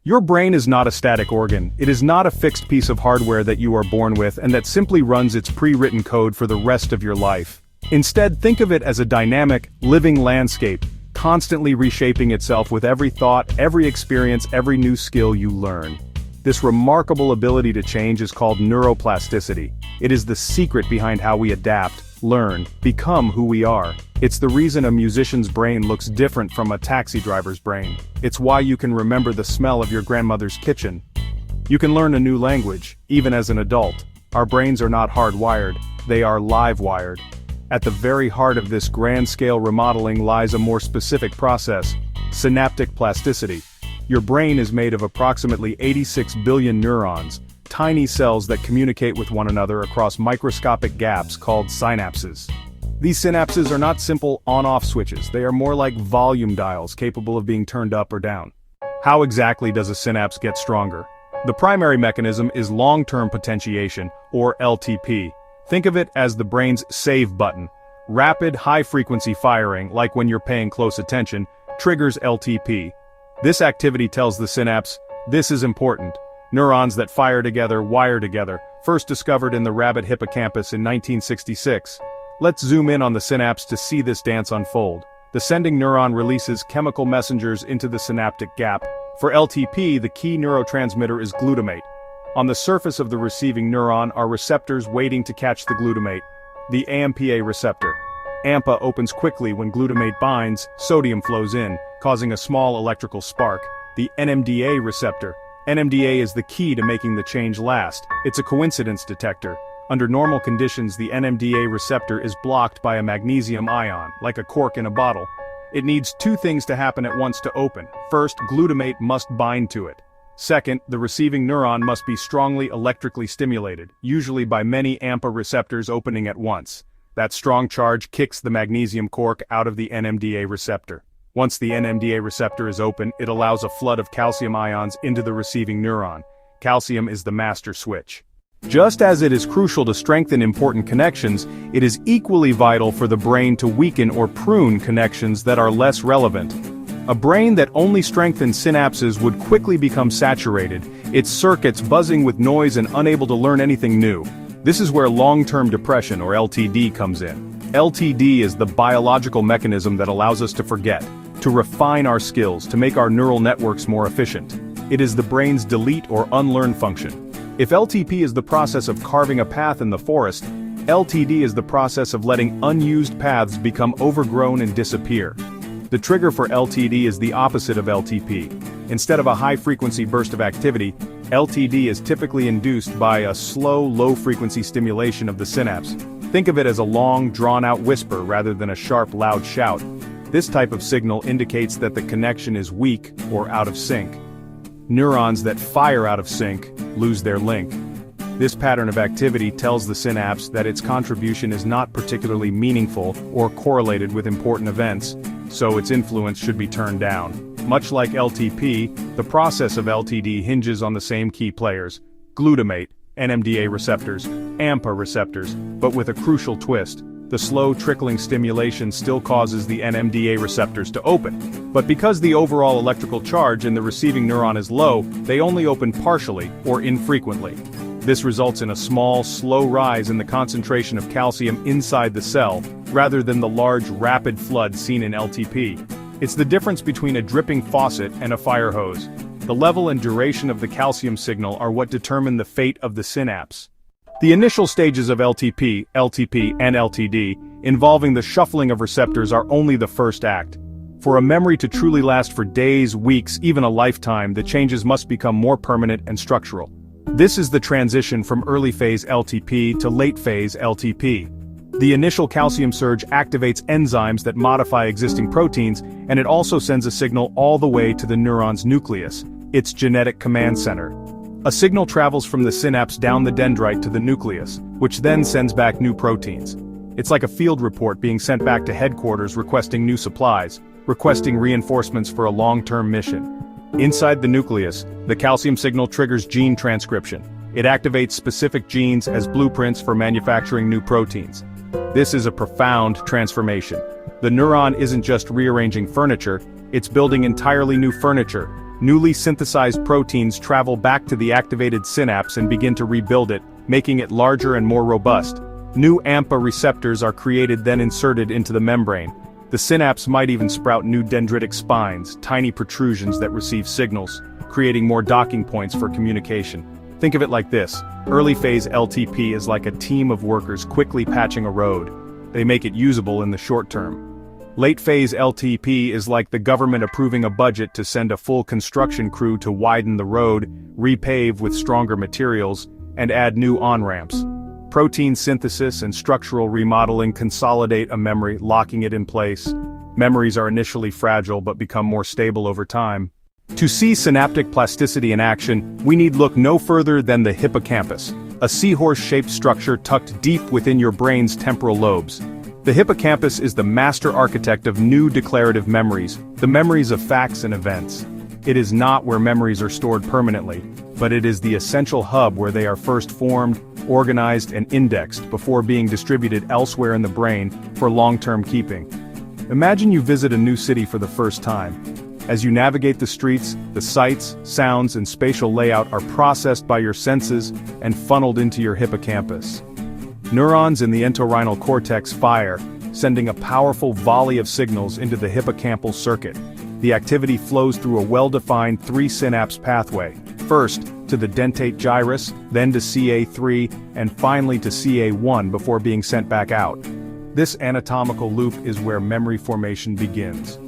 Your brain is not a static organ. It is not a fixed piece of hardware that you are born with and that simply runs its pre-written code for the rest of your life. Instead, think of it as a dynamic, living landscape, constantly reshaping itself with every thought, every experience, every new skill you learn. This remarkable ability to change is called neuroplasticity. It is the secret behind how we adapt, learn, become who we are. It's the reason a musician's brain looks different from a taxi driver's brain. It's why you can remember the smell of your grandmother's kitchen. You can learn a new language, even as an adult. Our brains are not hardwired, they are live-wired. At the very heart of this grand-scale remodeling lies a more specific process: synaptic plasticity. Your brain is made of approximately 86 billion neurons, tiny cells that communicate with one another across microscopic gaps called synapses. These synapses are not simple on-off switches, they are more like volume dials capable of being turned up or down. How exactly does a synapse get stronger? The primary mechanism is long-term potentiation, or LTP. Think of it as the brain's save button. Rapid, high-frequency firing, like when you're paying close attention, triggers LTP. This activity tells the synapse, this is important. Neurons that fire together wire together, first discovered in the rabbit hippocampus in 1966. Let's zoom in on the synapse to see this dance unfold. The sending neuron releases chemical messengers into the synaptic gap. For LTP, the key neurotransmitter is glutamate. On the surface of the receiving neuron are receptors waiting to catch the glutamate. The AMPA receptor. AMPA opens quickly when glutamate binds, sodium flows in, causing a small electrical spark. The NMDA receptor. NMDA is the key to making the change last. It's a coincidence detector. Under normal conditions, the NMDA receptor is blocked by a magnesium ion, like a cork in a bottle. It needs two things to happen at once to open. First, glutamate must bind to it. Second, the receiving neuron must be strongly electrically stimulated, usually by many AMPA receptors opening at once. That strong charge kicks the magnesium cork out of the NMDA receptor. Once the NMDA receptor is open, it allows a flood of calcium ions into the receiving neuron. Calcium is the master switch. Just as it is crucial to strengthen important connections, it is equally vital for the brain to weaken or prune connections that are less relevant. A brain that only strengthens synapses would quickly become saturated, its circuits buzzing with noise and unable to learn anything new. This is where long-term depression, or LTD, comes in. LTD is the biological mechanism that allows us to forget, to refine our skills, to make our neural networks more efficient. It is the brain's delete or unlearn function. If LTP is the process of carving a path in the forest, LTD is the process of letting unused paths become overgrown and disappear. The trigger for LTD is the opposite of LTP. Instead of a high-frequency burst of activity, LTD is typically induced by a slow, low-frequency stimulation of the synapse. Think of it as a long, drawn-out whisper rather than a sharp, loud shout. This type of signal indicates that the connection is weak or out of sync. Neurons that fire out of sync lose their link. This pattern of activity tells the synapse that its contribution is not particularly meaningful or correlated with important events, so its influence should be turned down. Much like LTP, the process of LTD hinges on the same key players: glutamate, NMDA receptors, AMPA receptors, but with a crucial twist. The slow trickling stimulation still causes the NMDA receptors to open. But because the overall electrical charge in the receiving neuron is low, they only open partially or infrequently. This results in a small, slow rise in the concentration of calcium inside the cell, rather than the large, rapid flood seen in LTP. It's the difference between a dripping faucet and a fire hose. The level and duration of the calcium signal are what determine the fate of the synapse. The initial stages of LTP, and LTD, involving the shuffling of receptors, are only the first act. For a memory to truly last for days, weeks, even a lifetime, the changes must become more permanent and structural. This is the transition from early-phase LTP to late-phase LTP. The initial calcium surge activates enzymes that modify existing proteins, and it also sends a signal all the way to the neuron's nucleus, its genetic command center. A signal travels from the synapse down the dendrite to the nucleus, which then sends back new proteins. It's like a field report being sent back to headquarters requesting new supplies, requesting reinforcements for a long-term mission. Inside the nucleus, the calcium signal triggers gene transcription. It activates specific genes as blueprints for manufacturing new proteins. This is a profound transformation. The neuron isn't just rearranging furniture, it's building entirely new furniture. newly synthesized proteins travel back to the activated synapse and begin to rebuild it, making it larger and more robust. New AMPA receptors are created then inserted into the membrane. The synapse might even sprout new dendritic spines, tiny protrusions that receive signals, creating more docking points for communication. Think of it like this: early phase LTP is like a team of workers quickly patching a road. They make it usable in the short term. Late phase LTP is like the government approving a budget to send a full construction crew to widen the road, repave with stronger materials, and add new on-ramps. Protein synthesis and structural remodeling consolidate a memory, locking it in place. Memories are initially fragile but become more stable over time. To see synaptic plasticity in action, we need look no further than the hippocampus, a seahorse-shaped structure tucked deep within your brain's temporal lobes. The hippocampus is the master architect of new declarative memories, the memories of facts and events. It is not where memories are stored permanently, but it is the essential hub where they are first formed, organized, and indexed before being distributed elsewhere in the brain for long-term keeping. Imagine you visit a new city for the first time. As you navigate the streets, the sights, sounds, and spatial layout are processed by your senses and funneled into your hippocampus. Neurons in the entorhinal cortex fire, sending a powerful volley of signals into the hippocampal circuit. The activity flows through a well-defined three-synapse pathway, first to the dentate gyrus, then to CA3, and finally to CA1 before being sent back out. This anatomical loop is where memory formation begins.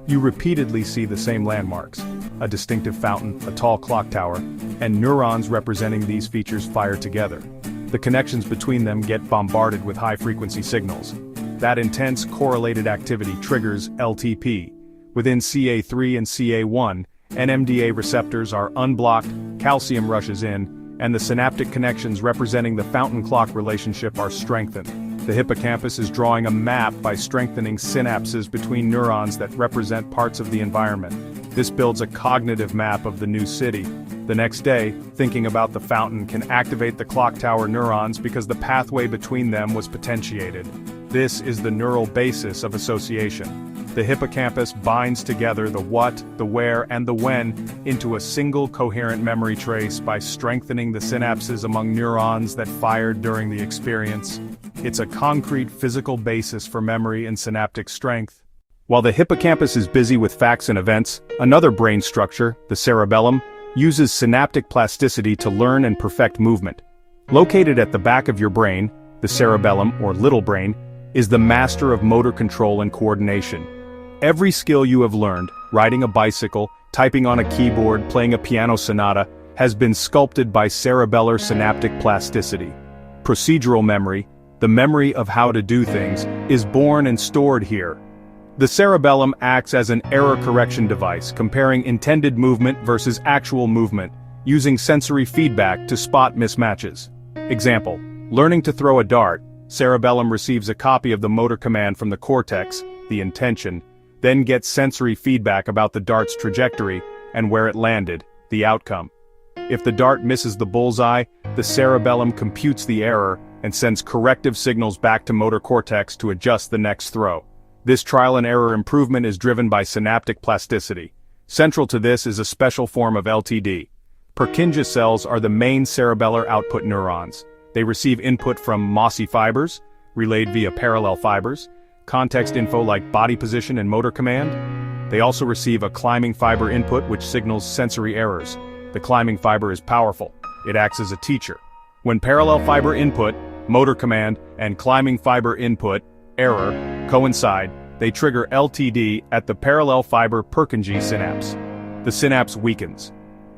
You repeatedly see the same landmarks: a distinctive fountain, a tall clock tower, and neurons representing these features fire together. The connections between them get bombarded with high-frequency signals. That intense correlated activity triggers LTP. Within CA3 and CA1, NMDA receptors are unblocked, calcium rushes in, and the synaptic connections representing the fountain clock relationship are strengthened. The hippocampus is drawing a map by strengthening synapses between neurons that represent parts of the environment. This builds a cognitive map of the new city. The next day, thinking about the fountain can activate the clock tower neurons because the pathway between them was potentiated. This is the neural basis of association. The hippocampus binds together the what, the where, and the when into a single coherent memory trace by strengthening the synapses among neurons that fired during the experience. It's a concrete physical basis for memory and synaptic strength. While the hippocampus is busy with facts and events, another brain structure, the cerebellum, uses synaptic plasticity to learn and perfect movement. Located at the back of your brain, the cerebellum, or little brain, is the master of motor control and coordination. Every skill you have learned, riding a bicycle, typing on a keyboard, playing a piano sonata, has been sculpted by cerebellar synaptic plasticity. Procedural memory, the memory of how to do things, is born and stored here. The cerebellum acts as an error correction device, comparing intended movement versus actual movement, using sensory feedback to spot mismatches. Example: learning to throw a dart, cerebellum receives a copy of the motor command from the cortex, the intention, then gets sensory feedback about the dart's trajectory and where it landed, the outcome. If the dart misses the bullseye, the cerebellum computes the error and sends corrective signals back to motor cortex to adjust the next throw. This trial and error improvement is driven by synaptic plasticity. Central to this is a special form of LTD. Purkinje cells are the main cerebellar output neurons. They receive input from mossy fibers, relayed via parallel fibers, context info like body position and motor command. They also receive a climbing fiber input which signals sensory errors. The climbing fiber is powerful. It acts as a teacher. When parallel fiber input, motor command, and climbing fiber input, error, coincide, they trigger LTD at the parallel fiber Purkinje synapse. The synapse weakens.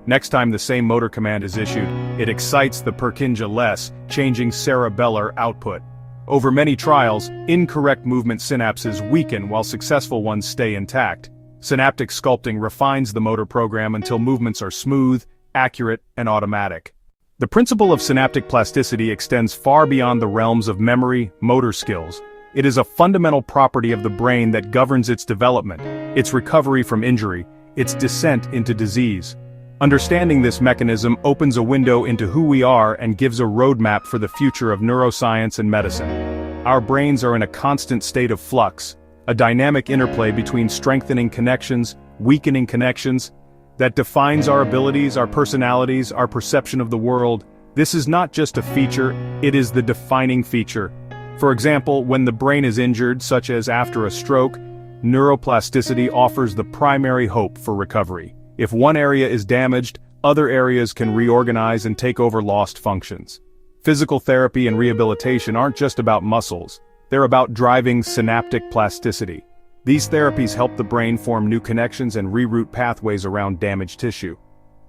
Next time the same motor command is issued, it excites the Purkinje less, changing cerebellar output. Over many trials, incorrect movement synapses weaken while successful ones stay intact. Synaptic sculpting refines the motor program until movements are smooth, accurate, and automatic. The principle of synaptic plasticity extends far beyond the realms of memory, motor skills. It is a fundamental property of the brain that governs its development, its recovery from injury, its descent into disease. Understanding this mechanism opens a window into who we are and gives a roadmap for the future of neuroscience and medicine. Our brains are in a constant state of flux, a dynamic interplay between strengthening connections, weakening connections, that defines our abilities, our personalities, our perception of the world. This is not just a feature, it is the defining feature. For example, when the brain is injured, such as after a stroke, neuroplasticity offers the primary hope for recovery. If one area is damaged, other areas can reorganize and take over lost functions. Physical therapy and rehabilitation aren't just about muscles, they're about driving synaptic plasticity. These therapies help the brain form new connections and reroute pathways around damaged tissue.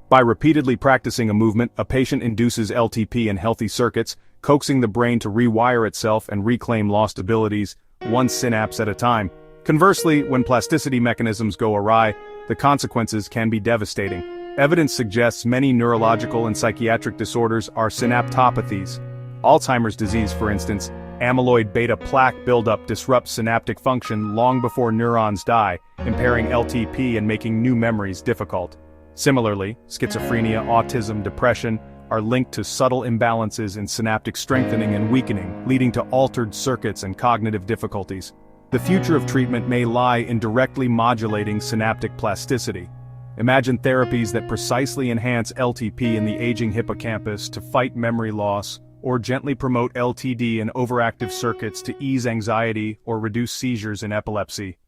By repeatedly practicing a movement, a patient induces LTP in healthy circuits, coaxing the brain to rewire itself and reclaim lost abilities, one synapse at a time. Conversely, when plasticity mechanisms go awry, the consequences can be devastating. Evidence suggests many neurological and psychiatric disorders are synaptopathies. Alzheimer's disease, for instance, amyloid beta plaque buildup disrupts synaptic function long before neurons die, impairing LTP and making new memories difficult. Similarly, schizophrenia, autism, depression are linked to subtle imbalances in synaptic strengthening and weakening, leading to altered circuits and cognitive difficulties. The future of treatment may lie in directly modulating synaptic plasticity. Imagine therapies that precisely enhance LTP in the aging hippocampus to fight memory loss, or gently promote LTD in overactive circuits to ease anxiety or reduce seizures in epilepsy.